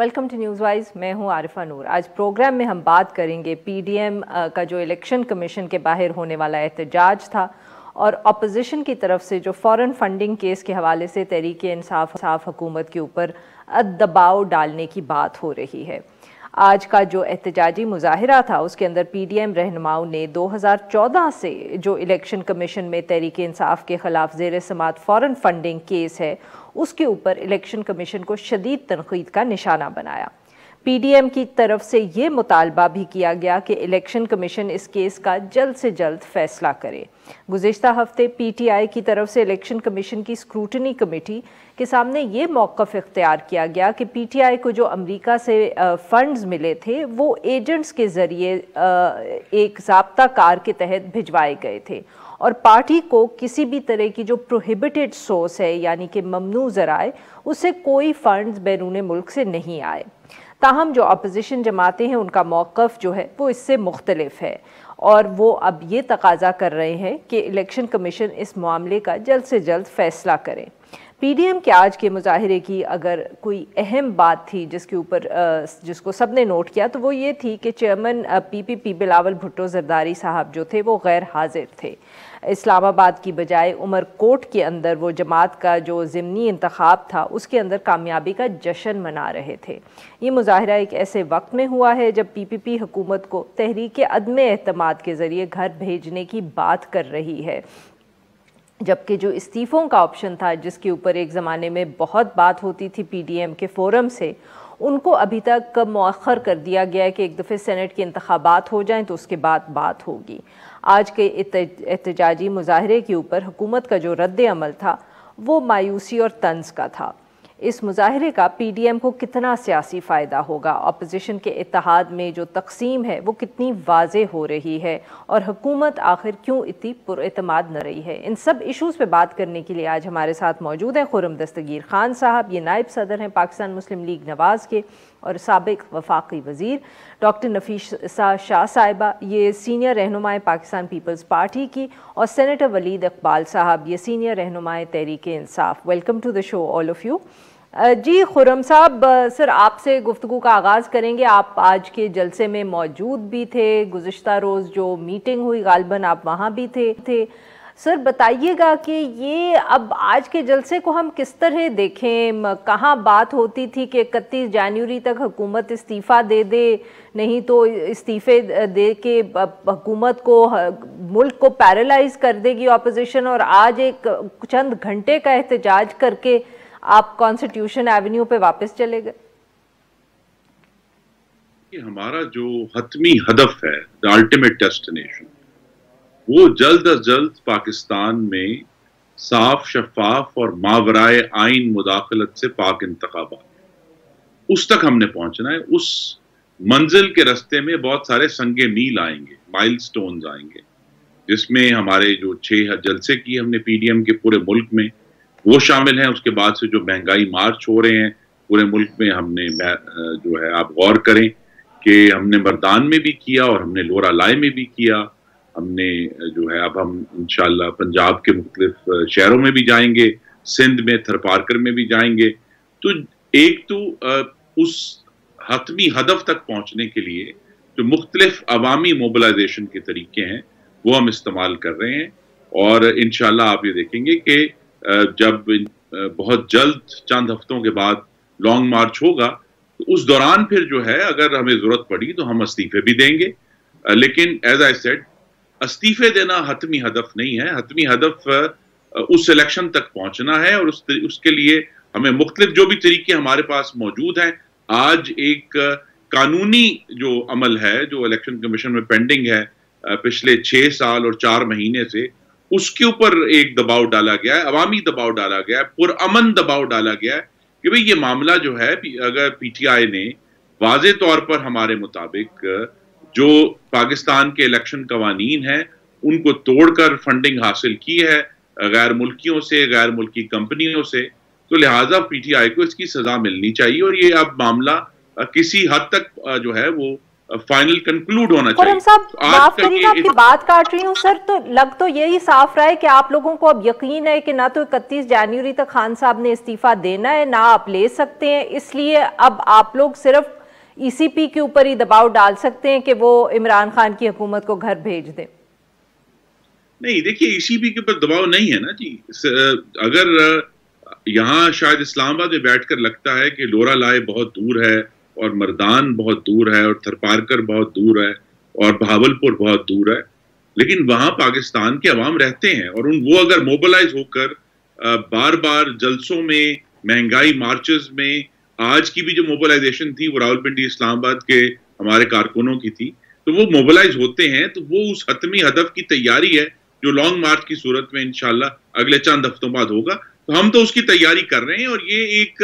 Welcome to news wise. मैं हूं आरिफा नूर। आज प्रोग्राम में हम बात करेंगे पीडीएम का जो इलेक्शन कमीशन के बाहर होने वाला एहतजाज था और अपोजिशन की तरफ से जो फॉरेन फंडिंग केस के हवाले से तहरीक इंसाफ हुकूमत के ऊपर दबाव डालने की बात हो रही है। आज का जो एहतजाजी मुजाहिरा था उसके अंदर पीडीएम रहनुमाओं ने 2014 से जो इलेक्शन कमीशन में तहरीक इंसाफ के खिलाफ ज़ेर समात फॉरेन फंडिंग केस है उसके ऊपर इलेक्शन कमीशन को शदीद तनकीद का निशाना बनाया। पीडीएम की तरफ से ये मुतालबा भी किया गया कि इलेक्शन कमीशन इस केस का जल्द से जल्द फैसला करे। गुज़िश्ता हफ्ते पीटीआई की तरफ से इलेक्शन कमीशन की स्क्रूटनी कमेटी के सामने ये मौक़िफ़ इख्तियार किया गया कि पीटीआई को जो अमेरिका से फंड्स मिले थे वो एजेंट्स के ज़रिए एक ज़ाब्ता कार के तहत भिजवाए गए थे और पार्टी को किसी भी तरह की जो प्रोहिबिटेड सोर्स है यानी कि ममनू ज़राए उससे कोई फंड्स बैरून मुल्क से नहीं आए। ताहम जो अपोजिशन जमातें हैं उनका मौक़िफ़ जो है वो इससे मुख्तलिफ है और वो अब ये तकाजा कर रहे हैं कि इलेक्शन कमीशन इस मामले का जल्द से जल्द फैसला करे। पीडीएम के आज के मुजाहिरे की अगर कोई अहम बात थी जिसके ऊपर जिसको सब ने नोट किया तो वो ये थी कि चेयरमैन पीपीपी बिलावल भुट्टो जरदारी साहब जो थे वो गैर हाजिर थे। इस्लामाबाद की बजाय उमरकोट के अंदर वो जमात का जो ज़िमनी इंतखाब था उसके अंदर कामयाबी का जश्न मना रहे थे। ये मुजाहिरा एक ऐसे वक्त में हुआ है जब पीपीपी हुकूमत को तहरीक अदम एतमाद के ज़रिए घर भेजने की बात कर रही है, जबकि जो इस्तीफ़ों का ऑप्शन था जिसके ऊपर एक ज़माने में बहुत बात होती थी पीडीएम के फोरम से, उनको अभी तक मौखर कर दिया गया है कि एक दफ़े सेनेट के इंतखाबात हो जाएं तो उसके बाद बात होगी। आज के एहतजाजी मुजाहरे के ऊपर हुकूमत का जो रद्द अमल था वो मायूसी और तंज का था। इस मुजाहरे का पीडीएम को कितना सियासी फ़ायदा होगा, अपोजिशन के इत्तेहाद में जो तकसीम है वो कितनी वाज़े हो रही है और हुकूमत आखिर क्यों इतनी पुरएतमाद न रही है, इन सब इशूज़ पे बात करने के लिए आज हमारे साथ मौजूद हैं खुर्रम दस्तगीर खान साहब। ये नायब सदर हैं पाकिस्तान मुस्लिम लीग नवाज़ के और साबिक वफाकी वज़ीर। डॉक्टर नफीसा शाह साहिबा, ये सीनियर रहनुमाए पाकिस्तान पीपल्स पार्टी की, और सेनेटर वलीद इकबाल साहब, ये सीनियर रहनुमाए Tehreek Insaf. Welcome to the show all of you. जी खुर्रम साहब, सर आपसे गुफ्तगू का आगाज़ करेंगे। आप आज के जलसे में मौजूद भी थे, गुज़िश्ता रोज़ जो मीटिंग हुई गालिबन आप वहाँ भी थे। सर बताइएगा कि ये अब आज के जलसे को हम किस तरह देखें। कहाँ बात होती थी कि 31 जनवरी तक हुकूमत इस्तीफ़ा दे दे, नहीं तो इस्तीफ़े दे के हुकूमत को मुल्क को पैरालाइज कर देगी अपोजिशन, और आज एक चंद घंटे का एहतजाज करके आप कॉन्स्टिट्यूशन एवेन्यू पे वापस चले गए। हमारा जो हतमी हदफ है, द अल्टीमेट डेस्टिनेशन, वो जल्द अज जल्द पाकिस्तान में साफ, शफाफ और मावराए आइन मुदाखलत से पाक इंतखाबात, उस तक हमने पहुंचना है। उस मंजिल के रास्ते में बहुत सारे संगे मील आएंगे, माइलस्टोन्स आएंगे, जिसमें हमारे जो 6 जलसे की हमने पीडीएम के पूरे मुल्क में वो शामिल हैं। उसके बाद से जो महंगाई मार्च हो रहे हैं पूरे मुल्क में, हमने जो है आप गौर करें कि हमने मर्दान में भी किया और हमने लोरा लाई में भी किया। हमने जो है अब हम इंशाल्लाह पंजाब के मुख्तलिफ शहरों में भी जाएंगे, सिंध में थरपारकर में भी जाएंगे। तो एक तो उस हतमी हदफ तक पहुंचने के लिए जो मुख्तलिफ अवामी मोबिलाइजेशन के तरीके हैं वो हम इस्तेमाल कर रहे हैं, और इंशाल्लाह आप ये देखेंगे कि जब बहुत जल्द चंद हफ्तों के बाद लॉन्ग मार्च होगा तो उस दौरान फिर जो है अगर हमें जरूरत पड़ी तो हम इस्तीफे भी देंगे। लेकिन एज आई सेड, इस्तीफे देना हतमी हदफ नहीं है। हतमी हदफ उस इलेक्शन तक पहुंचना है, और उसके लिए हमें मुख्तलिफ जो भी तरीके हमारे पास मौजूद हैं, आज एक कानूनी जो अमल है जो इलेक्शन कमीशन में पेंडिंग है पिछले 6 साल और 4 महीने से, उसके ऊपर एक दबाव डाला गया है, अवामी दबाव डाला गया है, पुरअमन दबाव डाला गया है कि भाई ये मामला जो है, अगर पीटीआई ने वाज़े तौर पर हमारे मुताबिक जो पाकिस्तान के इलेक्शन कवानीन हैं उनको तोड़कर फंडिंग हासिल की है गैर मुल्कियों से, गैर मुल्की कंपनियों से, तो लिहाजा पीटीआई को इसकी सजा मिलनी चाहिए। और ये अब मामला किसी हद तक जो है वो फाइनल कंक्लूड होना चाहिए। खुर्रम साहब माफ करिएगा आपकी बात काट रही हूँ सर, तो लग तो यही साफ रहा है कि आप लोगों को अब यकीन है कि ना तो 31 जनवरी तक खान साहब ने इस्तीफा देना है ना आप ले सकते हैं, इसलिए अब आप लोग सिर्फ ईसीपी के ऊपर ही दबाव डाल सकते हैं कि वो इमरान खान की हुकूमत को घर भेज दे। नहीं, देखिए ईसीपी के ऊपर दबाव नहीं है ना जी। अगर यहाँ शायद इस्लामाबाद में बैठकर लगता है कि लोरा लाए बहुत दूर है और मर्दान बहुत दूर है और थरपारकर बहुत दूर है और बहावलपुर बहुत दूर है, लेकिन वहां पाकिस्तान के अवाम रहते हैं और वो अगर मोबिलाइज होकर बार बार जलसों में, महंगाई मार्चेस में, आज की भी जो मोबिलाइजेशन थी वो रावलपिंडी इस्लामाबाद के हमारे कारकुनों की थी, तो वो मोबिलाइज होते हैं, तो वो उस हतमी हदफ की तैयारी है जो लॉन्ग मार्च की सूरत में इंशाल्लाह अगले चंद हफ्तों बाद होगा। तो हम तो उसकी तैयारी कर रहे हैं और ये एक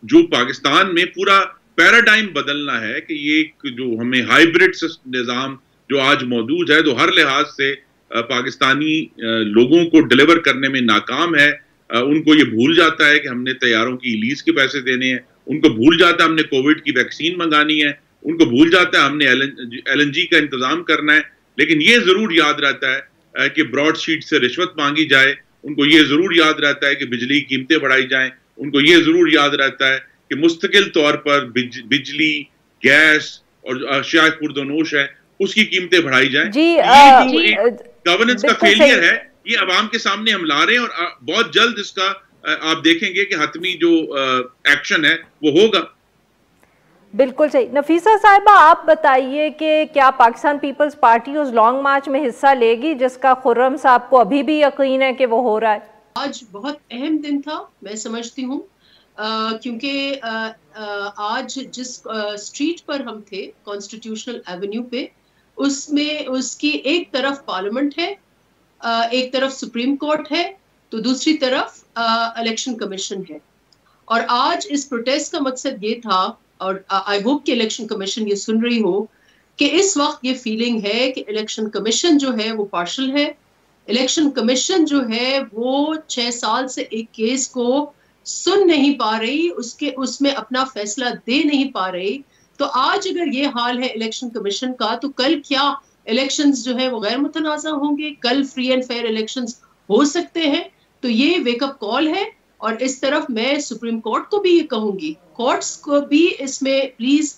जो पाकिस्तान में पूरा पैराडाइम बदलना है कि ये एक जो हमें हाइब्रिड निज़ाम जो आज मौजूद है, तो हर लिहाज से पाकिस्तानी लोगों को डिलीवर करने में नाकाम है। उनको ये भूल जाता है कि हमने तैयारों की लीज के पैसे देने हैं, उनको भूल जाता है हमने कोविड की वैक्सीन मंगानी है, उनको भूल जाता है हमने LNG का इंतजाम करना है, लेकिन ये जरूर याद रहता है कि ब्रॉडशीट से रिश्वत मांगी जाए, उनको ये जरूर याद रहता है कि बिजली की कीमतें बढ़ाई जाएं, उनको ये जरूर याद रहता है कि मुस्तकिल तौर पर बिजली, गैस और अशिया खुर्दोनोश है उसकी कीमतें बढ़ाई जाएं। ये गवर्नेंस का फेलियर है, ये अवाम के सामने हम ला रहे हैं और बहुत जल्द इसका आप देखेंगे कि हतमी जो एक्शन है वो होगा। बिल्कुल सही। नफीसा साहिबा, आप बताइए कि क्या पाकिस्तान पीपल्स पार्टी उस लॉन्ग मार्च में हिस्सा लेगी जिसका खुर्रम साहब को अभी भी यकीन है कि वो हो रहा है? आज बहुत अहम दिन था, मैं समझती हूँ, क्योंकि आज जिस स्ट्रीट पर हम थे, कॉन्स्टिट्यूशनल एवेन्यू पे, उसमें उसकी एक तरफ पार्लियामेंट है, एक तरफ सुप्रीम कोर्ट है, तो दूसरी तरफ इलेक्शन कमीशन है। और आज इस प्रोटेस्ट का मकसद ये था, और आई होप कि इलेक्शन कमीशन ये सुन रही हो, कि इस वक्त ये फीलिंग है कि इलेक्शन कमीशन जो है वो पार्शल है, इलेक्शन कमीशन जो है वो 6 साल से एक केस को सुन नहीं पा रही, उसमें अपना फैसला दे नहीं पा रही। तो आज अगर ये हाल है इलेक्शन कमीशन का, तो कल क्या इलेक्शंस जो है वो गैर मुतनाज़ा होंगे? कल फ्री एंड फेयर इलेक्शंस हो सकते हैं? तो ये वेकअप कॉल है। और इस तरफ मैं सुप्रीम कोर्ट को भी ये कहूंगी, कोर्ट्स को भी इसमें प्लीज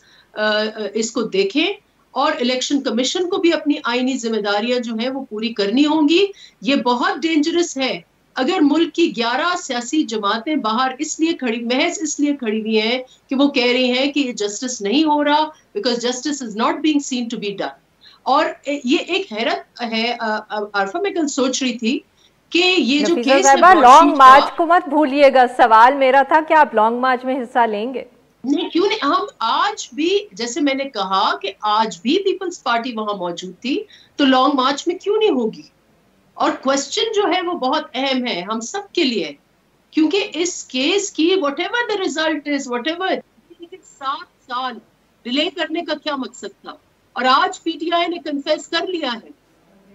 इसको देखें और इलेक्शन कमीशन को भी अपनी आईनी जिम्मेदारियां जो है वो पूरी करनी होंगी। ये बहुत डेंजरस है अगर मुल्क की 11 सियासी जमातें बाहर इसलिए खड़ी, महज इसलिए खड़ी हुई हैं कि वो कह रही हैं कि ये जस्टिस नहीं हो रहा, because justice is not being seen to be done. और ये एक हैरत है। आरफा मैं कल सोच रही थी कि ये जो केस है, लॉन्ग मार्च को मत भूलिएगा। सवाल मेरा था कि आप लॉन्ग मार्च में हिस्सा लेंगे? नहीं, क्यों नहीं। हम आज भी, जैसे मैंने कहा कि आज भी पीपल्स पार्टी वहां मौजूद थी, तो लॉन्ग मार्च में क्यों नहीं होगी? और क्वेश्चन जो है वो बहुत अहम है हम सब के लिए, क्योंकि इस केस की whatever the result is, whatever, 7 साल डिले करने का क्या मकसद था? और आज पीटीआई ने कन्फेस कर लिया है,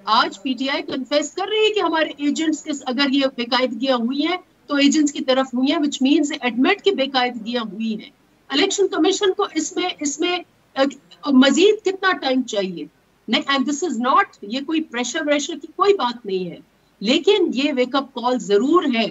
आज पीटीआई कन्फेस कर रही है कि हमारे एजेंट्स के अगर ये बेकायदगियां हुई हैं तो एजेंट्स की तरफ हुई हैं, व्हिच मींस एडमिट की बेकायदगियां हुई हैं। इलेक्शन कमीशन को इसमें मजीद कितना टाइम चाहिए? नहीं, एंड दिस इज नॉट, ये कोई प्रेशर की कोई बात नहीं है, लेकिन ये वेकअप कॉल जरूर है,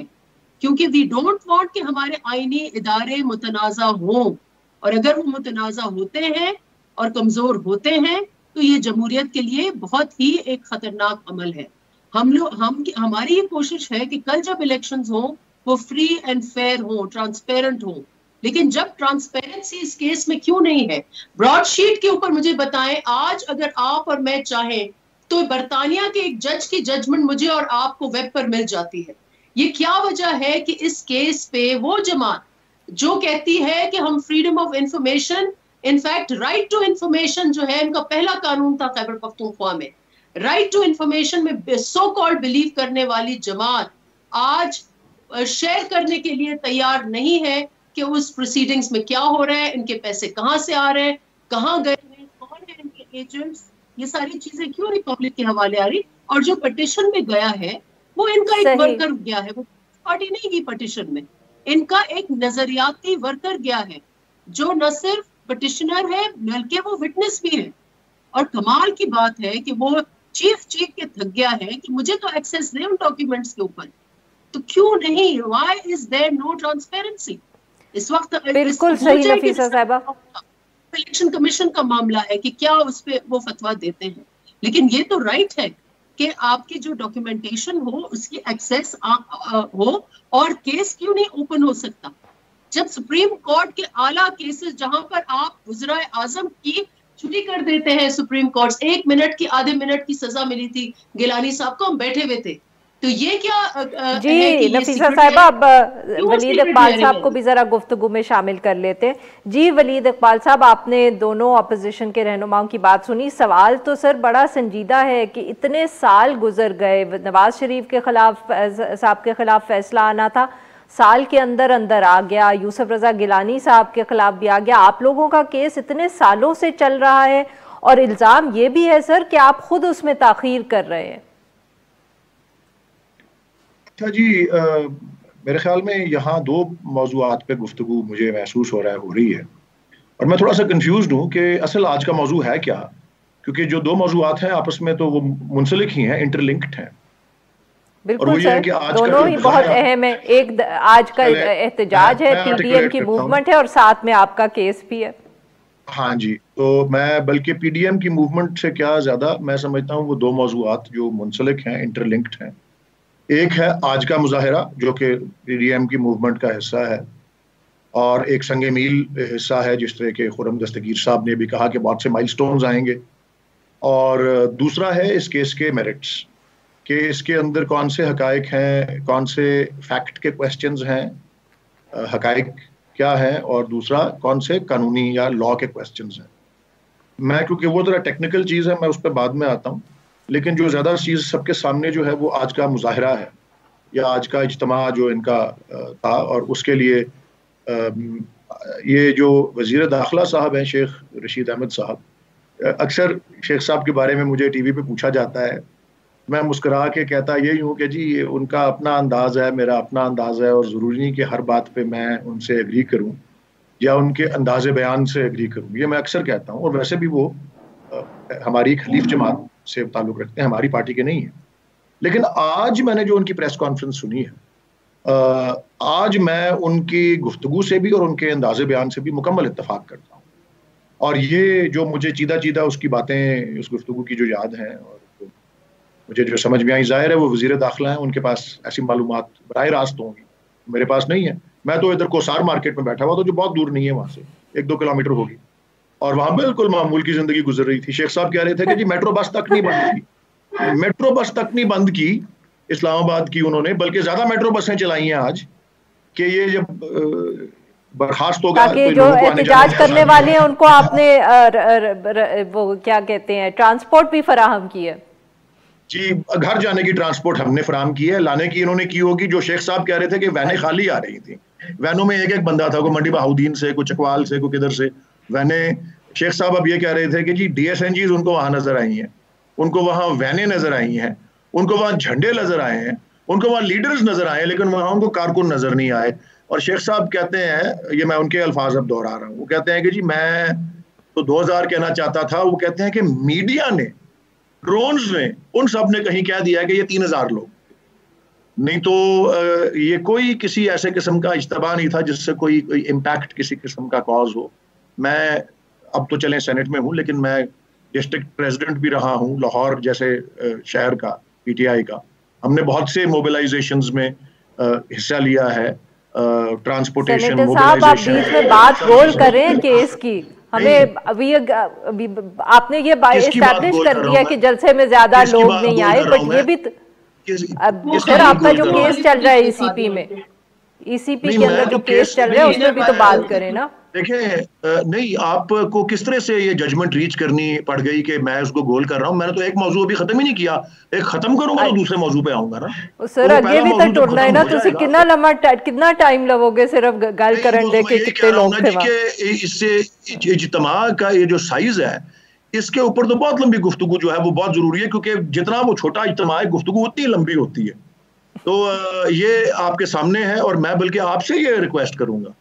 क्योंकि वी डोंट वांट कि हमारे आईनी इदारे मुतनाज़ा हों, और अगर वो मुतनाज़ा होते हैं और कमजोर होते हैं तो ये जमहूरियत के लिए बहुत ही एक खतरनाक अमल है। हमारी ये कोशिश है कि कल जब इलेक्शंस हो वो फ्री एंड फेयर हो, ट्रांसपेरेंट हो। लेकिन जब ट्रांसपेरेंसी इस केस में क्यों नहीं है? ब्रॉडशीट के ऊपर मुझे बताएं, आज अगर आप और मैं चाहें तो बरतानिया के एक जज की जजमेंट मुझे और आपको वेब पर मिल जाती है। ये क्या वजह है कि इस केस पे वो जमात जो कहती है कि हम freedom of information, in fact right to information जो है इनका पहला कानून था खैबर पख्तूनख्वा में, राइट टू इंफॉर्मेशन में सो कॉल्ड बिलीव करने वाली जमात आज शेयर करने के लिए तैयार नहीं है कि उस प्रोसीडिंग्स में क्या हो रहा है, इनके पैसे कहाँ से आ रहे हैं, कहाँ गए हैं, कौन है इनके एजेंट्स, ये सारी चीजें क्यों नहीं पब्लिक के हवाले आ रही? और जो पटिशन में गया है वो इनका एक वर्कर गया है, वो पार्टी नहीं गई पटिशन में, इनका एक नजरियाती वर्कर गया है जो न सिर्फ पिटिशनर है बल्कि वो विटनेस भी है। और कमाल की बात है कि वो चीख के थक गया है कि मुझे तो एक्सेस दे उन डॉक्यूमेंट्स के ऊपर, तो क्यों नहीं? Why is there no transparency? इस वक्त बिल्कुल सही नफीसा साहिबा, इलेक्शन कमीशन का मामला है कि क्या उस पे वो फतवा देते हैं, लेकिन ये तो राइट है कि आपकी जो डॉक्यूमेंटेशन हो उसकी एक्सेस हो। और केस क्यों नहीं ओपन हो सकता? जब सुप्रीम कोर्ट के आला केसेस जहां पर आप वज़ीर आज़म की छुट्टी कर देते हैं, सुप्रीम कोर्ट 1 मिनट की, आधे मिनट की सजा मिली थी गिलानी साहब को, हम बैठे हुए थे, तो ये क्या जी है कि नफीसा साहिबा, अब वलीद इकबाल साहब को भी जरा गुफ्तगू में शामिल कर लेते हैं। जी वलीद इकबाल साहब, आपने दोनों अपोजिशन के रहनुमाओं की बात सुनी। सवाल तो सर बड़ा संजीदा है कि इतने साल गुजर गए, नवाज शरीफ के खिलाफ साहब के खिलाफ फैसला आना था, साल के अंदर अंदर आ गया, यूसुफ रजा गिलानी साहब के खिलाफ भी आ गया, आप लोगों का केस इतने सालों से चल रहा है और इल्ज़ाम ये भी है सर कि आप खुद उसमें ताख़ीर कर रहे हैं। अच्छा जी, मेरे ख्याल में यहाँ दो मौज़ूआत पे गुफ्तगू मुझे महसूस हो रही है और मैं थोड़ा सा कंफ्यूज्ड हूँ कि असल आज का मौजू है क्या, क्योंकि जो दो मौजूआत हैं आपस में तो वो मुंसलिक ही हैं, इंटरलिंक्ड हैं। बिल्कुल सर, दोनों ही बहुत अहम है। एक आज का एहतजाज है, पीडीएम की मूवमेंट है और साथ में आपका केस भी है। हाँ जी, तो मैं बल्कि पीडीएम की मूवमेंट से क्या ज्यादा मैं समझता हूँ वो दो मौजूआत जो मुंसलिक हैं, इंटरलिंक्ड हैं। एक है आज का मुजाहिरा जो कि पीडीएम की मूवमेंट का हिस्सा है और एक संगे मील हिस्सा है, जिस तरह के खुर्रम दस्तगीर साहब ने भी कहा कि बहुत से माइलस्टोन्स आएंगे। और दूसरा है इस केस के मेरिट्स, कि इसके अंदर कौन से हकायक हैं, कौन से फैक्ट के क्वेश्चंस हैं, हकायक क्या है, और दूसरा कौन से कानूनी या लॉ के क्वेश्चंस हैं। मैं क्योंकि वो थोड़ा टेक्निकल चीज़ है, मैं उस पर बाद में आता हूँ, लेकिन जो ज़्यादा चीज़ सबके सामने जो है वो आज का मुजाहिरा है या आज का इज्तिमा जो इनका था। और उसके लिए ये जो वज़ीर दाखिला साहब हैं शेख रशीद अहमद साहब, अक्सर शेख साहब के बारे में मुझे टीवी पे पूछा जाता है, मैं मुस्कुरा के कहता यही हूँ कि जी उनका अपना अंदाज़ है, मेरा अपना अंदाज़ है, और ज़रूरी नहीं कि हर बात पे मैं उनसे एग्री करूँ या उनके अंदाज़ बयान से एग्री करूँ, ये मैं अक्सर कहता हूँ। और वैसे भी वो हमारी खलीफ जमात से ताल्लुक़ रखते हैं, हमारी पार्टी के नहीं है। लेकिन आज मैंने जो उनकी प्रेस कॉन्फ्रेंस सुनी है, आज मैं उनकी गुफ्तगू से भी और उनके अंदाज़े बयान से भी मुकम्मल इत्तफाक करता हूँ। और ये जो मुझे चीदा उसकी बातें उस गुफ्तगू की जो याद हैं और मुझे जो समझ में आई, जाहिर है वो वज़ीर दाखिला हैं, उनके पास ऐसी मालूमात बराह रास्त होंगी, मेरे पास नहीं है। मैं तो इधर कोसार मार्केट में बैठा हुआ, तो जो बहुत दूर नहीं है, वहाँ से 1-2 किलोमीटर होगी, और वहाँ बिल्कुल मामूल की जिंदगी गुजर रही थी। शेख साहब कह रहे थे कि जी मेट्रो बस तक नहीं बंद की, मेट्रो बस तक नहीं बंद की इस्लामाबाद की उन्होंने, बल्कि ज्यादा मेट्रो बसें चलाई हैं आज कि ये जब बर्खास्त होगा ताकि जो एहतजाज करने वाले हैं उनको आपने वो क्या कहते हैं ट्रांसपोर्ट भी फराहम की है। जी, घर जाने की ट्रांसपोर्ट हमने फराहम की है, लाने की इन्होंने की होगी। जो शेख साहब कह रहे थे कि वैनें खाली आ रही थी, वैनों में एक बंदा था, कोई मंडी बहाउद्दीन से, कोई चकवाल से, कोई किधर से वैनें। शेख साहब अब ये कह रहे थे कि जी DSNGs उनको वहां नजर आई हैं, उनको वहां वैनें नजर आई हैं, उनको वहां झंडे नजर आए हैं, उनको वहां लीडर्स नजर आए, लेकिन वहां उनको कारकुन नजर नहीं आए। और शेख साहब कहते हैं, ये मैं उनके अल्फाज अब दोहरा रहा हूँ, वो कहते हैं कि जी मैं तो 2000 कहना चाहता था, वो कहते हैं कि मीडिया ने, ड्रोन्स ने, उन सब ने कहीं कह दिया कि ये 3000 लोग, नहीं तो ये कोई किसी ऐसे किस्म का इज्तिमा नहीं था जिससे कोई इम्पैक्ट किसी किस्म का कॉज हो। मैं अब तो चलें सेनेट में हूँ, लेकिन मैं डिस्ट्रिक्ट प्रेसिडेंट भी रहा हूँ लाहौर जैसे शहर का, PTI का। हमने बहुत से मोबिलाइजेशंस में हिस्सा लिया है, ट्रांसपोर्टेशन मोबिलाइजेशन। आप बीच में बात गोल करें केस की, हमें अभी आपने ये एस्टैब्लिश कर दिया कि जलसे में ज्यादा लोग नहीं आए, बट ये भी अब सर आपका जो केस चल रहा है ECP में, ECP के अंदर जो केस चल रहा है उसमें भी तो बात करें ना। देखें, नहीं, आपको किस तरह से ये जजमेंट रीच करनी पड़ गई कि मैं उसको गोल कर रहा हूँ। मैंने तो एक मौजू अभी खत्म ही नहीं किया, एक खत्म करूंगा तो दूसरे मौजू पे आऊंगा ना। सर अगे भी तो टुरना है ना, तुसी कितना टाइम लगोगे सिर्फ गल करन दे के कितने लोग थे वहां। इससे इज्तिमा का ये जो साइज है, इसके ऊपर तो बहुत लंबी गुफ्तगू जो है वो बहुत जरूरी है, क्योंकि जितना वो छोटा इज्तिमा है, गुफ्तगू उतनी लंबी होती है। तो ये आपके सामने है, और मैं बल्कि आपसे ये रिक्वेस्ट करूंगा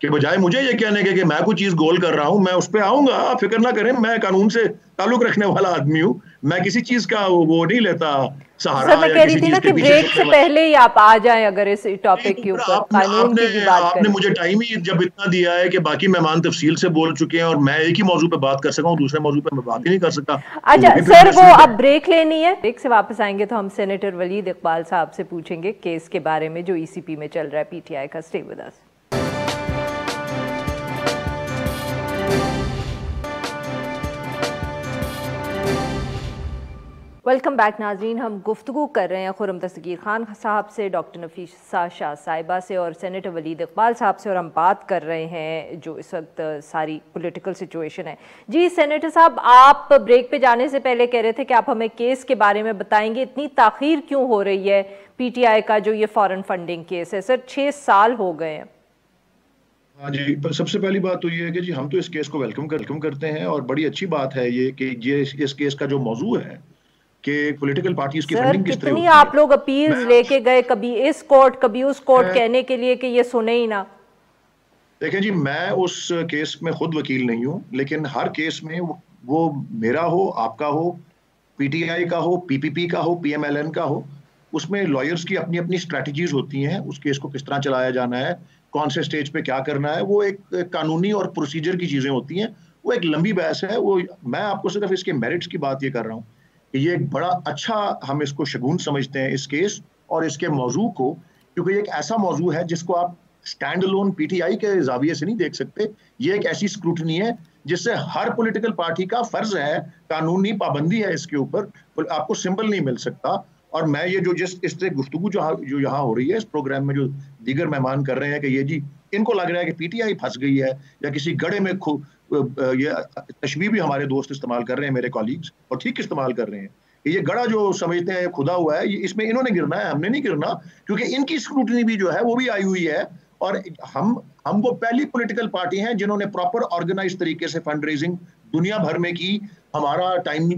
कि बजाय मुझे ये कहने के कि मैं कोई चीज गोल कर रहा हूं, मैं उस पर आऊंगा, आप फिक्र ना करें, मैं कानून से ताल्लुक रखने वाला आदमी हूं, मैं किसी चीज का वो नहीं लेता सहारा। सर मैं कह रही थी ना कि ब्रेक से पहले ही आप आ जाएं अगर इस टॉपिक के ऊपर कानून की भी बात करें। आपने मुझे टाइम ही जब इतना दिया है कि बाकी मेहमान तफसील से बोल चुके हैं और मैं एक ही मौजू पे बात कर सका हूं, दूसरे मौजू पे मैं बात ही नहीं कर सकता। अच्छा सर, वो अब ब्रेक लेनी है, ब्रेक से वापस आएंगे तो हम सेनेटर वलीद इकबाल साहब से पूछेंगे केस के बारे में जो ईसीपी में चल रहा है पीटीआई का। Stay with us. Welcome back नाज़रीन, हम गुफ्तगू कर रहे हैं खुर्रम दस्तगीर खान साहब से, डॉक्टर नफीसा शाह साहिबा से और सेनेटर वलीद इकबाल साहब से, और हम बात कर रहे हैं जो इस वक्त सारी पॉलिटिकल सिचुएशन है। जी सेनेटर साहब, आप ब्रेक पे जाने से पहले कह रहे थे कि आप हमें केस के बारे में बताएंगे, इतनी ताख़ीर क्यों हो रही है पीटीआई का जो ये फॉरेन फंडिंग केस है? सर 6 साल हो गए हैं। हाँ जी, सबसे पहली बात तो ये है कि जी हम तो इस केस को वेलकम करते हैं और बड़ी अच्छी बात है ये कि ये इस केस का जो मौजू है कि पॉलिटिकल पार्टीज की फंडिंग किस तरह होती है। आप लोग अपील्स लेके गए, कभी इस कोर्ट कभी उस कोर्ट, कहने के लिए कि ये सुने ही ना। देखें जी, मैं उस केस में खुद वकील नहीं हूं, लेकिन हर केस में वो मेरा हो, आपका हो, पीटीआई का हो, पीपीपी का हो, पीएमएलएन का हो, उसमें लॉयर्स की अपनी अपनी स्ट्रैटेजीज होती हैं। उस केस को किस तरह चलाया जाना है, कौन से स्टेज पे क्या करना है, वो एक कानूनी और प्रोसीजर की चीजें होती हैं। वो एक लंबी बहस है। वो मैं आपको सिर्फ इसके मेरिट्स की बात ये कर रहा हूँ कि ये एक बड़ा अच्छा, हम इसको शगुन समझते हैं इस केस और इसके मौजू को, क्योंकि ये एक ऐसा मौजू है जिसको आप स्टैंड अलोन पीटीआई के जाविये से नहीं देख सकते। ये एक ऐसी स्क्रूटनी है जिससे हर पॉलिटिकल पार्टी का फर्ज है, कानूनी पाबंदी है इसके ऊपर, आपको सिंबल नहीं मिल सकता। और मैं ये जो इससे गुफ्तगू जो यहाँ हो रही है इस प्रोग्राम में, जो दीगर मेहमान कर रहे हैं कि ये जी इनको लग रहा है कि पीटीआई फंस गई है या किसी गड़े में ये तशबीह भी हमारे दोस्त इस्तेमाल कर रहे हैं, मेरे कॉलीग्स, और ठीक इस्तेमाल कर रहे हैं कि ये गड़ा जो समझते हैं खुदा हुआ है, इसमें इन्होंने गिरना है, हमने नहीं गिरना, क्योंकि इनकी स्क्रूटनी भी जो है वो भी आई हुई है। और हम वो पहली पॉलिटिकल पार्टी हैं जिन्होंने प्रॉपर ऑर्गेनाइज तरीके से फंड रेजिंग दुनिया भर में की। हमारा टाइम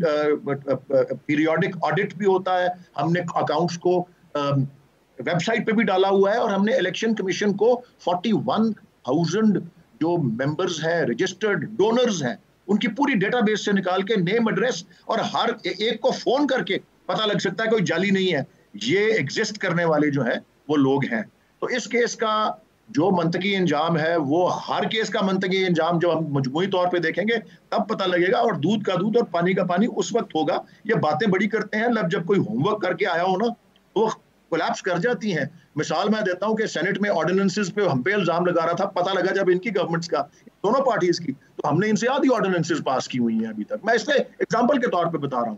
पीरियोडिक ऑडिट भी होता है, हमने अकाउंट्स को वेबसाइट पे भी डाला हुआ है, और हमने इलेक्शन कमीशन को 41,000 जो मेंबर्स हैं, रजिस्टर्ड डोनर्स हैं, उनकी पूरी डेटाबेस से निकाल के नेम, एड्रेस और हर एक को फोन करके पता लग सकता है कोई जाली नहीं है, ये एग्जिस्ट करने वाले जो है वो लोग हैं। तो इस केस का जो मंतकी इंजाम है, वो हर केस का मंतकी इंजाम जब हम मजमूई तौर पे देखेंगे तब पता लगेगा, और दूध का दूध और पानी का पानी उस वक्त होगा। ये बातें बड़ी करते हैं, जब कोई होमवर्क करके आया हो ना तो कोलैप्स कर जाती हैं। मिसाल मैं देता हूं कि सेनेट में ऑर्डिनेंसेस पे हम पे इल्जाम लगा रहा था, पता लगा जब इनकी गवर्नमेंट्स का, दोनों पार्टीज की, तो हमने इनसे आधी ऑर्डिनेंसेस पास की हुई हैं अभी तक। मैं इससे एग्जांपल के तौर पे बता रहा हूं।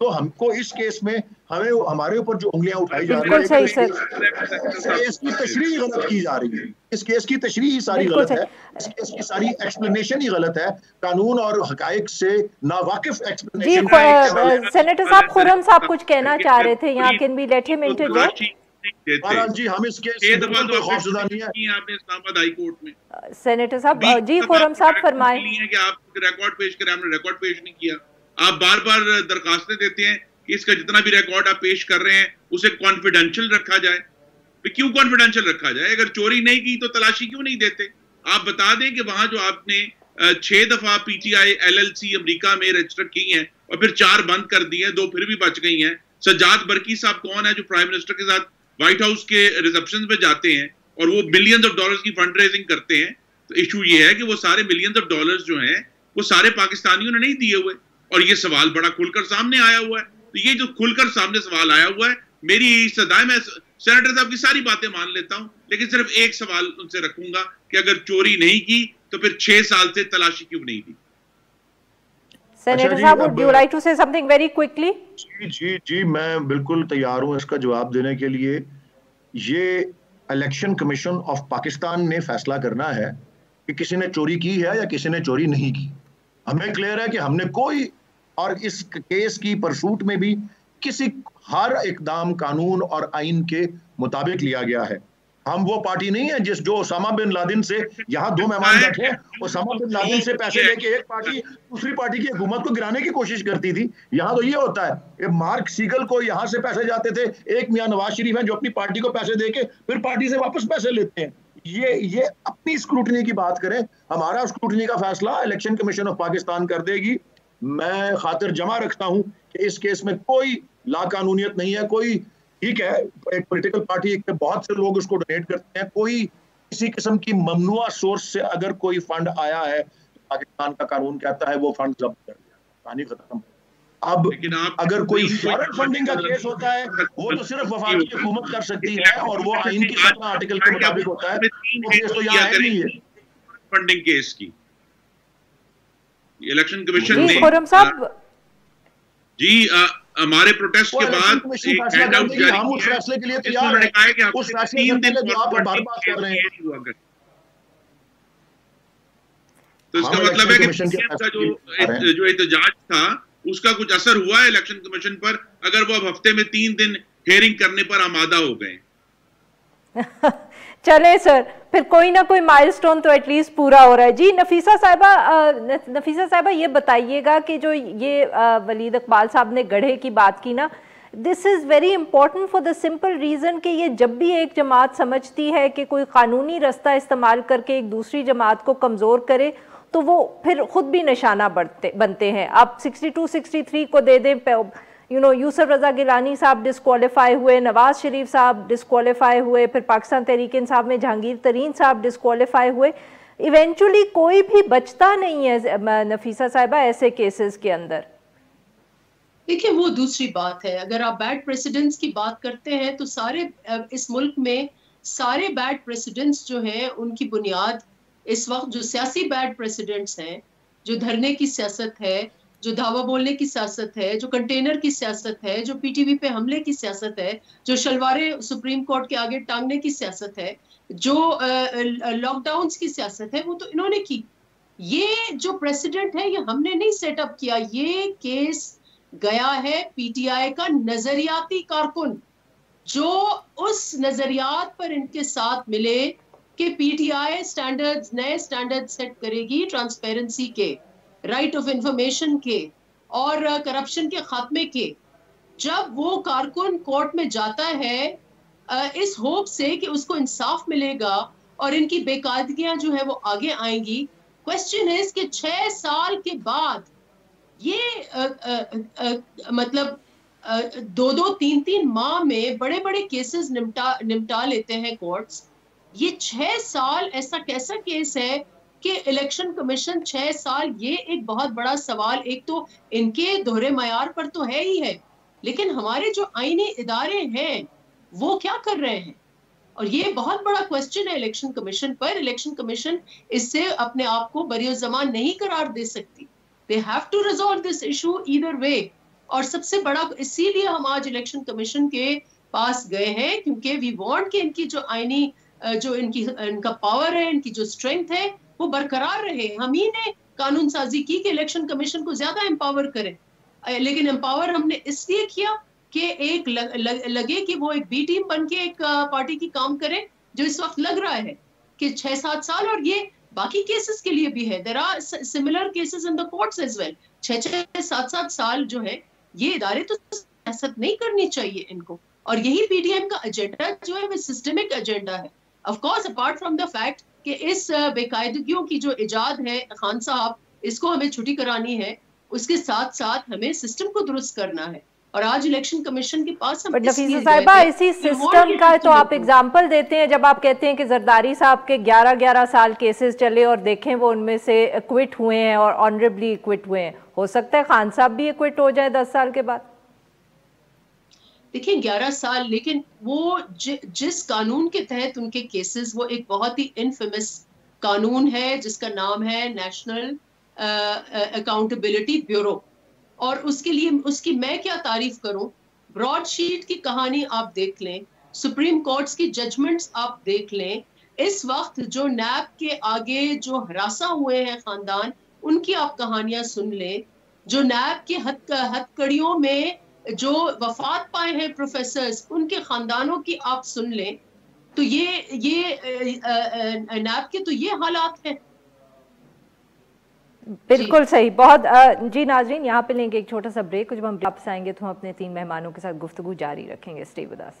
तो हमको इस केस में हमारे ऊपर जो उंगलियां उठाई जा रही है, इस केस की तशरीह गलत की जा रही है, इस केस की तशरीह सारी गलत है, इस केस की सारी एक्सप्लेनेशन ही गलत है, कानून और हकायक से नावाकिफ एक्सप्लेनेशन। सेनेटर साहब, खुर्रम साहब कुछ कहना चाह रहे थे, यहाँ can be let him interject. जी हम इस केस से खौफजदा नहीं है। आपने इस्लामाबाद हाई कोर्ट में सेनेटर साहब, जी खुर्रम साहब फरमाएं। कि आप रिकॉर्ड पेश करें, हमने रिकॉर्ड पेश नहीं किया। आप बार बार दरखास्तें देते हैं कि इसका जितना भी रिकॉर्ड आप पेश कर रहे हैं उसे कॉन्फिडेंशियल रखा जाए। क्यों कॉन्फिडेंशियल रखा जाए? अगर चोरी नहीं की तो तलाशी क्यों नहीं देते? आप बता दें कि वहां जो आपने 6 दफा पीटीआई LLC अमेरिका में रजिस्टर की हैं और फिर 4 बंद कर दी हैं, 2 फिर भी बच गई हैं। सज्जाद बरकी साहब कौन है जो प्राइम मिनिस्टर के साथ व्हाइट हाउस के रिसेप्शन पे जाते हैं और वो बिलियंस ऑफ डॉलर्स की फंड रेजिंग करते हैं? तो इशू ये है कि वो सारे बिलियंस ऑफ डॉलर्स जो हैं वो सारे पाकिस्तानियों ने नहीं दिए हुए, और ये सवाल बड़ा खुलकर सामने आया हुआ है। तो ये जो खुलकर सामने सवाल आया हुआ है, मेरी सदा मैं सेनेटर साहब की सारी बातें मान लेता हूं, लेकिन सिर्फ एक सवाल उनसे रखूंगा कि अगर चोरी नहीं की तो फिर 6 साल से तलाशी क्यों नहीं दी? सेनेटर साहब, would you like to say something very quickly? जी मैं बिल्कुल तैयार हूं इसका जवाब देने के लिए। ये इलेक्शन कमीशन ऑफ पाकिस्तान ने फैसला करना है कि किसी ने चोरी की है या किसी ने चोरी नहीं की। हमें क्लियर है कि हमने कोई, और इस केस की परसूट में भी हर इकदाम कानून और आइन के मुताबिक लिया गया है। हम वो पार्टी नहीं है जो ओसामा बिन लादेन से, यहाँ 2 मेहमान बैठे हैं, ओसामा बिन लादेन से पैसे लेके एक पार्टी दूसरी पार्टी की हुकूमत को गिराने की कोशिश करती थी। यहाँ तो ये होता है, मार्क सीगल को यहाँ से पैसे जाते थे, एक मियां नवाज शरीफ हैं जो अपनी पार्टी को पैसे देके फिर पार्टी से वापस पैसे लेते हैं। ये अपनी स्क्रूटनी की बात करें, हमारा स्क्रूटनी का फैसला इलेक्शन कमीशन ऑफ पाकिस्तान कर देगी। मैं खातिर जमा रखता हूं कि इस केस में कोई लाकानूनियत नहीं है। कोई ठीक है, एक पॉलिटिकल पार्टी के बहुत से लोग उसको डोनेट करते हैं, कोई किसी किस्म की ममनुआ सोर्स से अगर कोई फंड आया है तो पाकिस्तान का कानून कहता है वो फंड जब्त कर दिया, कहानी खत्म। अब अगर कोई फॉरेन फंडिंग का केस होता है वो तो सिर्फ वफाकी हुकूमत कर सकती है और वो आइन के 17 आर्टिकल के मुताबिक होता है। वो केस तो यहाँ है नहीं है फंडिंग केस की। इलेक्शन कमीशन ने जी हमारे प्रोटेस्ट के बाद एक हैंडआउट जारी हम उस फैसले के लिए तैयार हैं। उस फैसले से पहले जो आप बार बात कर रहे हैं, तो इसका मतलब है कि का जो एहतजाज था उसका कुछ असर हुआ है इलेक्शन कमीशन पर, अगर वो अब हफ्ते में 3 दिन हेयरिंग करने पर आमादा हो गए। चले सर, फिर कोई ना कोई माइलस्टोन तो एटलीस्ट पूरा हो रहा है। जी नफीसा साहिबा ये बताइएगा कि जो ये वलीद इकबाल साहब ने गढ़े की बात की ना, this is very important for the simple reason कि ये जब भी एक जमात समझती है कि कोई कानूनी रास्ता इस्तेमाल करके एक दूसरी जमात को कमज़ोर करे तो वो फिर खुद भी निशाना बनते हैं। आप 62-63 को दे दें, यूसुफ रजा गिलानी साहब डिस्क्वालीफाई हुए, नवाज शरीफ साहब डिस्क्वालीफाई हुए, फिर पाकिस्तान तहरीक इंसाफ में जहांगीर तरीन साहब डिस्क्वालीफाई हुए। इवेंचुअली कोई भी बचता नहीं है नफीसा साहिबा ऐसे केसेस के अंदर। देखिए वो दूसरी बात है। अगर आप बैड प्रेसिडेंट्स की बात करते हैं तो सारे इस मुल्क में सारे बैड प्रेसिडेंट्स जो हैं उनकी बुनियाद इस वक्त जो सियासी बैड प्रेसिडेंट्स हैं, जो धरने की सियासत है, जो धावा बोलने की सियासत है, जो कंटेनर की सियासत है, जो पीटीवी पे हमले की सियासत है, जो शलवारे सुप्रीम कोर्ट के आगे टांगने की सियासत है, जो लॉकडाउन की सियासत है, वो तो इन्होंने की। ये जो प्रेसिडेंट है ये हमने नहीं सेटअप किया। ये केस गया है पीटीआई का नजरियाती कारकुन जो उस नजरियात पर इनके साथ मिले कि पीटीआई स्टैंडर्ड्स, नए स्टैंडर्ड सेट करेगी ट्रांसपेरेंसी के, राइट ऑफ इंफॉर्मेशन के और करप्शन के खात्मे के। जब वो कारकुन कोर्ट में जाता है इस होप से कि उसको इंसाफ मिलेगा और इनकी बेकायदगियां जो है वो आगे आएंगी, क्वेश्चन है कि 6 साल के बाद ये मतलब 2-2, 3-3 माह में बड़े बड़े केसेस निपटा लेते हैं कोर्ट्स। ये 6 साल ऐसा कैसा केस है कि इलेक्शन कमीशन 6 साल, ये एक बहुत बड़ा सवाल एक तो इनके दोहरे मयार पर तो है ही है, लेकिन हमारे जो आईनी इदारे हैं वो क्या कर रहे हैं? और ये बहुत बड़ा क्वेश्चन है इलेक्शन कमीशन पर। इलेक्शन कमीशन इससे अपने आप को बरियोज़मान नहीं करार दे सकती। They have to resolve this issue either way. और सबसे बड़ा इसीलिए हम आज इलेक्शन कमीशन के पास गए हैं क्योंकि वी वांट कि इनकी जो आईनी जो इनका पावर है, इनकी जो स्ट्रेंथ है वो बरकरार रहे। हम ही ने कानून साजी की कि इलेक्शन कमीशन को ज्यादा एम्पावर करें, लेकिन एम्पावर हमने इसलिए किया कि एक लगे कि वो एक बी टीम बन के एक पार्टी की काम करे, जो इस वक्त लग रहा है कि 6-7 साल, और ये बाकी केसेस के लिए भी है। There are similar cases in the courts as well. 6-7 साल जो है ये इदारे तो सियासत नहीं करनी चाहिए इनको। और यही पीडीएम का एजेंडा जो है वो सिस्टमिक एजेंडा है। Of course apart from the fact कि इस बेकायदगियों की जो इजाद है खान साहब, इसको हमें छुट्टी करानी है, उसके साथ साथ हमें सिस्टम को दुरुस्त करना है। और आज इलेक्शन कमीशन के पास हम नफीसा साहिबा इसी सिस्टम का तो आप एग्जांपल देते हैं जब आप कहते हैं कि जरदारी साहब के 11-11 साल केसेस चले और देखें वो उनमें से एक्विट हुए हैं और ऑनरेबली एक्विट हुए हैं। हो सकता है खान साहब भी एक्विट हो जाए 10 साल के बाद। देखिए 11 साल, लेकिन वो जिस कानून के तहत उनके केसेस, वो एक बहुत ही इनफेमस कानून है जिसका नाम है नेशनल अकाउंटेबिलिटी ब्यूरो। और उसके लिए उसकी मैं क्या तारीफ करूं। ब्रॉडशीट की कहानी आप देख लें, सुप्रीम कोर्ट्स की जजमेंट्स आप देख लें, इस वक्त जो नैब के आगे जो हरासा हुए हैं खानदान, उनकी आप कहानियां सुन लें। जो नैब के हथकड़ियों में जो वफात पाए हैं प्रोफेसर्स, उनके खानदानों की आप सुन लें। तो ये नैब के तो ये हालात हैं। बिल्कुल सही, बहुत जी। नाजरीन यहाँ पे लेंगे एक छोटा सा ब्रेक। जब हम वापस आएंगे तो हम अपने 3 मेहमानों के साथ गुफ्तगू जारी रखेंगे। Stay with us.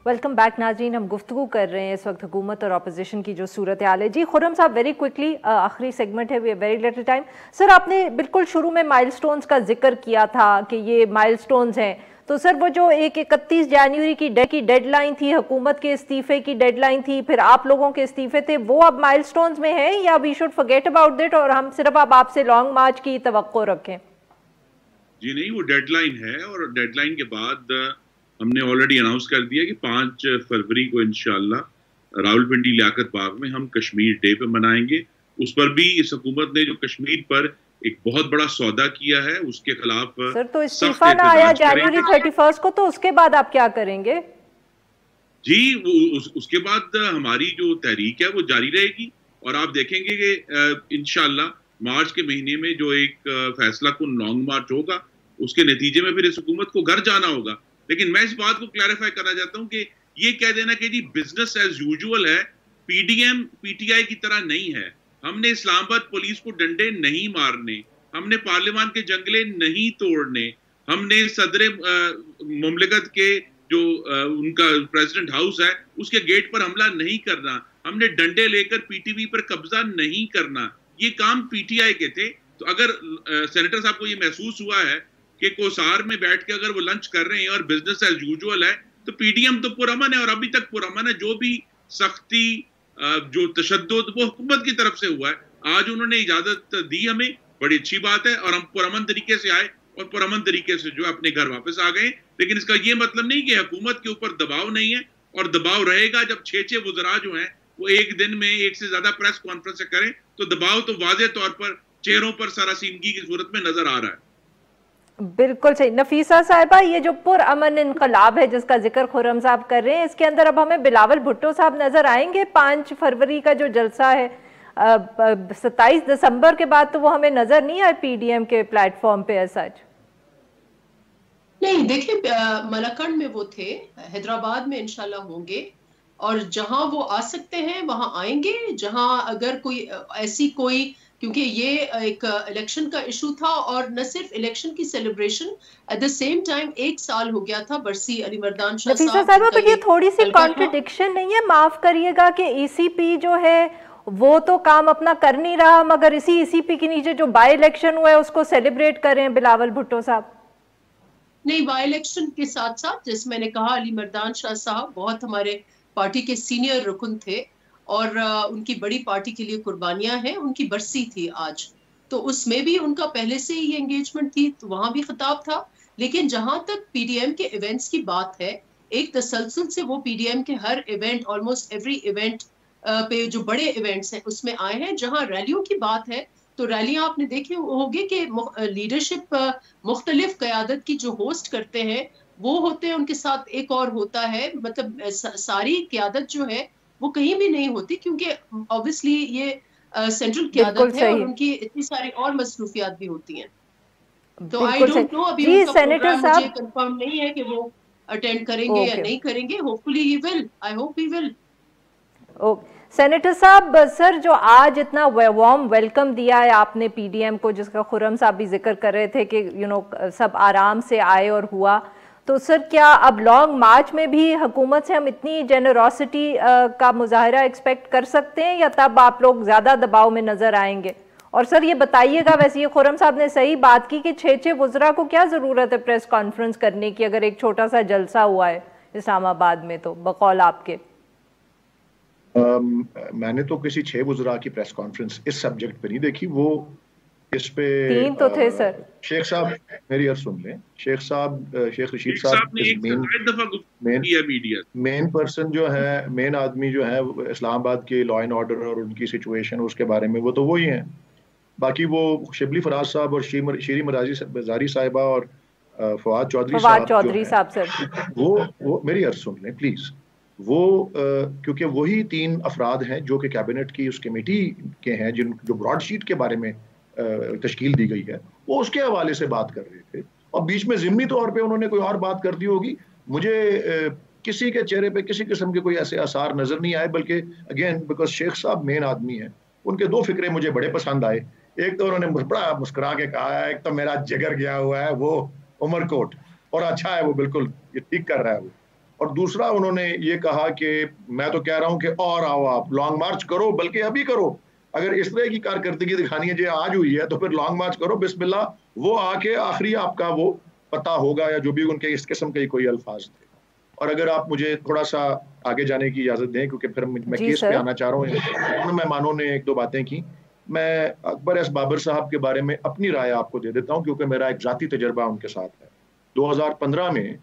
Welcome back नाज़रीन। हम गुफ्तगू कर रहे हैं इस वक्त हुकूमत और अपोजिशन की जो सूरत हाल है। जी खुर्रम साहब, वेरी क्विकली, आखिरी सेगमेंट है, we very little time. Sir, आपने बिल्कुल शुरू में माइलस्टोन्स का जिक्र किया था कि ये माइलस्टोन्स हैं, तो सर वो जो एक 31 जनवरी की डेडलाइन थी, हुकूमत के इस्तीफे की डेडलाइन थी, फिर आप लोगों के इस्तीफे थे, वो अब माइलस्टोन्स में है या we should forget about that और हम सिर्फ अब आपसे लॉन्ग मार्च की तवक्को रखें? जी नहीं, वो डेडलाइन है और डेडलाइन के बाद हमने ऑलरेडी अनाउंस कर दिया कि 5 फरवरी को इंशाल्लाह रावलपिंडी लियाकत बाग में हम कश्मीर डे पे मनाएंगे। उस पर भी इस हुकूमत ने जो कश्मीर पर एक बहुत बड़ा सौदा किया है उसके खिलाफ सर, तो इस्तीफा ना आया जनवरी 31 को, तो उसके बाद आप क्या करेंगे? जी उसके बाद हमारी जो तहरीक है वो जारी रहेगी और आप देखेंगे कि इंशाल्लाह मार्च के महीने में जो एक फैसला कुन लॉन्ग मार्च होगा उसके नतीजे में फिर इस हुकूमत को घर जाना होगा। लेकिन मैं इस बात को क्लैरिफाई करना चाहता हूं कि ये कह देना कि जी बिजनेस एज यूजुअल है, पीडीएम पीटीआई की तरह नहीं है। हमने इस्लामाबाद पुलिस को डंडे नहीं मारने, हमने पार्लियामान के जंगले नहीं तोड़ने, हमने सदर मुमलिकत के जो उनका प्रेसिडेंट हाउस है उसके गेट पर हमला नहीं करना, हमने डंडे लेकर पीटीवी पर कब्जा नहीं करना, ये काम पीटीआई के थे। तो अगर सेनेटर साहब को ये महसूस हुआ है कि कोसार में बैठ के अगर वो लंच कर रहे हैं और बिजनेस एज यूजुअल है, तो पीडीएम तो पुरअमन है और अभी तक पुरअमन है। जो भी सख्ती जो तशद्दुद वो हुकूमत की तरफ से हुआ है, आज उन्होंने इजाजत दी हमें, बड़ी अच्छी बात है और हम पुरअमन तरीके से आए और पुरअमन तरीके से जो अपने घर वापस आ गए। लेकिन इसका ये मतलब नहीं कि हुकूमत के ऊपर दबाव नहीं है और दबाव रहेगा। जब 6 वुज़रा जो हैं वो एक दिन में एक से ज्यादा प्रेस कॉन्फ्रेंस करें तो दबाव तो वाज़ेह तौर पर चेहरों पर सरासीमगी की सूरत में नजर आ रहा है। बिल्कुल सही। नफीसा साहिबा, ये जो पुरअमन इनकलाब है जिसका जिक्र खुर्रम साहब कर रहे हैं, इसके अंदर अब हमें बिलावल भुट्टो साहब नजर आएंगे? 5 फरवरी का जो जलसा है 27 दिसंबर के बाद तो वो हमें नजर नहीं आए पीडीएम के प्लेटफॉर्म पे सच। नहीं, देखिए मलाकंड में वो थे, हैदराबाद में इंशाल्लाह होंगे और जहां वो आ सकते हैं वहां आएंगे। जहां अगर कोई ऐसी कोई, क्योंकि ये एक इलेक्शन का इशू था और न सिर्फ इलेक्शन की celebration, eight the same time 1 साल हो गया था बरसी अली मर्दान शाह साहब। पर ये थोड़ी सी कॉन्ट्रडिक्शन नहीं है? माफ करिएगा कि ईसीपी जो है वो तो काम अपना कर नहीं रहा, मगर इसी ईसीपी के नीचे जो बाई इलेक्शन हुआ है उसको सेलिब्रेट कर रहे हैं बिलावल भुट्टो साहब। नहीं, बाई इलेक्शन के साथ साथ जैसे मैंने कहा, अली मर्दान शाह साहब बहुत हमारे पार्टी के सीनियर रुकन थे और उनकी बड़ी पार्टी के लिए कुर्बानियां हैं। उनकी बरसी थी आज, तो उसमें भी उनका पहले से ही एंगेजमेंट थी, तो वहां भी खिताब था। लेकिन जहां तक पीडीएम के इवेंट्स की बात है, एक तसलसल से वो पीडीएम के हर इवेंट, ऑलमोस्ट एवरी इवेंट पे जो बड़े इवेंट्स हैं उसमें आए हैं। जहां रैलियों की बात है तो रैलियां आपने देखी होगी कि लीडरशिप मुख्तलिफ क़यादत की जो होस्ट करते हैं वो होते हैं, उनके साथ एक और होता है, मतलब सारी क़यादत जो है वो कहीं भी नहीं होती, क्योंकि ऑब्वियसली ये सेंट्रल क़यादत है और उनकी इतनी सारी और मसरूफियात भी होती हैं। तो आई डोंट नो, अभी उनका प्रोग्राम मुझे कंफर्म नहीं है कि वो अटेंड करेंगे या नहीं करेंगे। Hopefully he will, I hope he will. Senator साहब, सर जो आज इतना वार्म वेलकम दिया है आपने पीडीएम को, जिसका खुर्रम साहब भी जिक्र कर रहे थे कि सब आराम से आए और हुआ, तो सर क्या अब लॉन्ग मार्च में भी हुकूमत से हम इतनी जेनरोसिटी का मुजाहरा एक्सपेक्ट कर सकते हैं या तब आप लोग ज्यादा दबाव में नजर आएंगे? और सर ये बताइएगा, वैसे ये खुर्रम साहब ने सही बात की कि 6 वुज़रा को क्या जरूरत है प्रेस कॉन्फ्रेंस करने की अगर एक छोटा सा जलसा हुआ है इस्लामाबाद में, तो बकौल आपके। मैंने तो किसी 6 वुज़रा की प्रेस कॉन्फ्रेंस इस सब्जेक्ट पे नहीं देखी। वो इस पे 3 तो थे सर। शेख साहब मेरी अर्ज सुन लें। शेख रशीद साहब मेन पर्सन जो है, मेन आदमी जो है इस्लामाबाद के लॉ एंड ऑर्डर और उनकी सिचुएशन उसके बारे में, वो तो वही हैं। बाकी वो शिबली फराज साहब और शीरी मजारी साहिबा और फवाद चौधरी साहब सर, वो मेरी अर्ज सुन लें प्लीज। वो क्योंकि वही 3 अफराद हैं जो कि कैबिनेट की उस कमेटी के हैं जो ब्रॉडशीट के बारे में तश्कील दी गई है, वो उसके हवाले से बात कर रहे थे और बीच में ज़िम्मी तौर पे उन्होंने कोई और बात कर दी होगी। मुझे किसी के चेहरे पे किसी किस्म के कोई ऐसे आसार नजर नहीं आए, बल्कि अगेन बिकॉज शेख साहब मेन आदमी हैं, उनके 2 फिक्रे मुझे बड़े पसंद आए। एक तो उन्होंने बड़ा मुस्कुरा के कहा है, एक तो मेरा जिगर गया हुआ है वो उमरकोट, और अच्छा है वो, बिल्कुल ये ठीक कर रहा है वो। और दूसरा उन्होंने ये कहा कि मैं तो कह रहा हूं कि और आओ, आप लॉन्ग मार्च करो, बल्कि अभी करो, अगर इस तरह की कारकर्दगी दिखानी है जो आज हुई है तो फिर लॉन्ग मार्च करो, बिस्मिल्लाह, वो आके आखिरी आपका वो पता होगा, या जो भी उनके इस किस्म के कोई अल्फाज थे। और अगर आप मुझे थोड़ा सा आगे जाने की इजाजत दें, क्योंकि फिर मैं केस पे आना चाह रहा हूँ। मेहमानों ने एक दो बातें की, मैं अकबर एस बाबर साहब के बारे में अपनी राय आपको दे देता हूँ, क्योंकि मेरा एक जाती तजर्बा उनके साथ है। 2015 में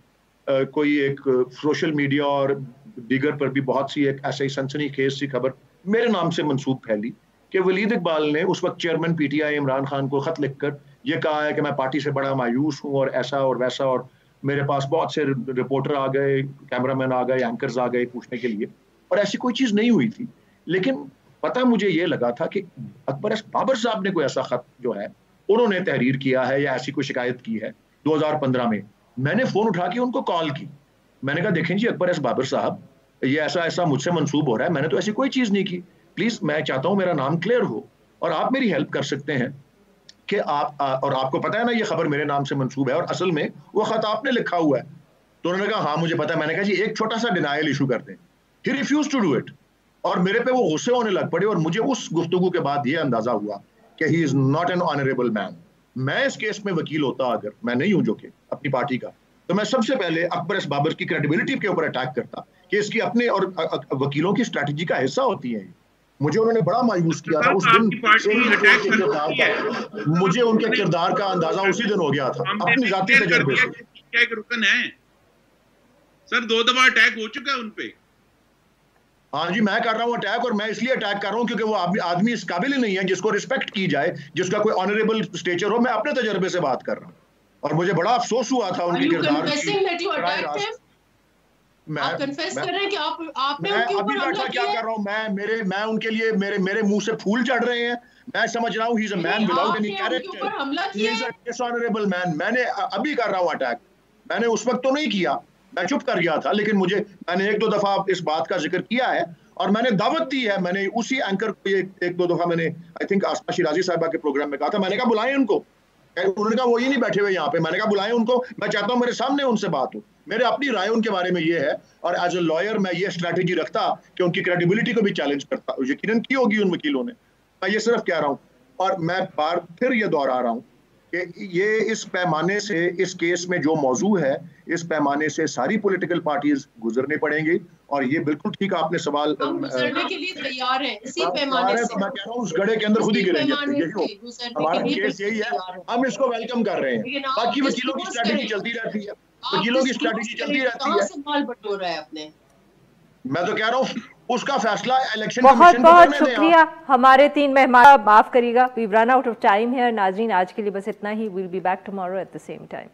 कोई एक सोशल मीडिया और दीगर पर भी बहुत सी एक ऐसे ही सनसनीखेज सी खबर मेरे नाम से मंसूब फैली कि वलीद इकबाल ने उस वक्त चेयरमैन पीटीआई इमरान खान को खत लिखकर यह कहा है कि मैं पार्टी से बड़ा मायूस हूँ और ऐसा और वैसा, और मेरे पास बहुत से रिपोर्टर आ गए, कैमरामैन आ गए, एंकर्स आ गए पूछने के लिए, और ऐसी कोई चीज नहीं हुई थी। लेकिन पता मुझे ये लगा था कि अकबर एस बाबर साहब ने कोई ऐसा खत जो है उन्होंने तहरीर किया है या ऐसी कोई शिकायत की है 2015 में। मैंने फोन उठा के उनको कॉल की, मैंने कहा देखें जी अकबर एस बाबर साहब, ये ऐसा ऐसा मुझसे मंसूब हो रहा है, मैंने तो ऐसी कोई चीज नहीं की, प्लीज मैं चाहता हूं मेरा नाम क्लियर हो और आप मेरी हेल्प कर सकते हैं कि आप और आपको पता है ना ये खबर मेरे नाम से मंसूब है और असल में वो खत आपने लिखा हुआ है। तो उन्होंने कहा हाँ मुझे पता है। मैंने कहा जी एक छोटा सा डिनायल इशू कर दें। He refuse to do it और मेरे पे वो गुस्से होने लग पड़े, और मुझे उस गुफ्तगू के बाद ये अंदाजा हुआ कि he is not an honourable man. मैं इस केस में वकील होता, अगर मैं नहीं हूं जो कि अपनी पार्टी का, तो मैं सबसे पहले अकबर एस बाबर की क्रेडिबिलिटी के ऊपर अटैक करता कि इसकी अपने और वकीलों की स्ट्रैटेजी का हिस्सा होती है। मुझे उन्होंने बड़ा मायूस किया था उस दिन, मुझे उनके किरदार का अंदाजा उसी दिन हो गया था अपनी जाती तजर्बे से। क्या एक रुकन है सर, 2 दफा अटैक हो चुका है उनपे। हाँ जी, मैं कर रहा हूँ अटैक, और मैं इसलिए अटैक कर रहा हूँ क्योंकि वो आदमी इस काबिल ही नहीं है जिसको रिस्पेक्ट की जाए, जिसका कोई ऑनरेबल स्टेचर हो। मैं अपने तजर्बे से बात कर रहा हूँ और मुझे बड़ा अफसोस हुआ था उनके किरदार की। मैं अभी बैठा क्या कर रहा हूँ, मैं उनके लिए मेरे मुंह से फूल चढ़ रहे हैं। मैं समझ रहा हूँ he is a man without any character, he is a dishonourable man. मैंने अभी कर रहा हूँ अटैक, मैंने उस वक्त तो नहीं किया, मैं चुप कर गया था, लेकिन मैंने 1-2 दफा इस बात का जिक्र किया है और मैंने दावत दी है। मैंने उसी एंकर को 1-2 दफा मैंने आई थिंक आसमा शिराजी साहिबा के प्रोग्राम में कहा था, मैंने कहा बुलाएं उनको। उन्होंने कहा वो ही नहीं बैठे हुए यहाँ पे। मैंने कहा बुलाएं उनको, मैं चाहता हूँ मेरे सामने उनसे बात हो, मेरे अपनी राय उनके बारे में ये है। और एज ए लॉयर मैं ये स्ट्रैटेजी रखता कि उनकी क्रेडिबिलिटी को भी चैलेंज करता। यकीनन की होगी उन वकीलों ने, मैं ये सिर्फ कह रहा हूँ। और मैं बार फिर ये दोहरा रहा हूँ कि ये इस पैमाने से, इस केस में जो मौजू है, इस पैमाने से सारी पॉलिटिकल पार्टीज गुजरने पड़ेंगी। और ये बिल्कुल ठीक आपने सवाल गुजरने के लिए तैयार हैं इसी पैमाने से। मैं कह रहा हूँ उस गड्ढे के अंदर खुद ही गिरेंगे। हमारा केस यही है, हम इसको वेलकम कर रहे हैं। बाकी वकीलों की स्ट्रैटेजी चलती रहती है, वकीलों की स्ट्रैटेजी चलती रहती है। सवाल बटोर रहा है आपने, मैं तो कह रहा हूँ उसका फैसला इलेक्शन बहुत बहुत शुक्रिया हमारे 3 मेहमान। माफ करिएगा, we run out of time है। नाज़रीन आज के लिए बस इतना ही। Will be back tomorrow at the same time.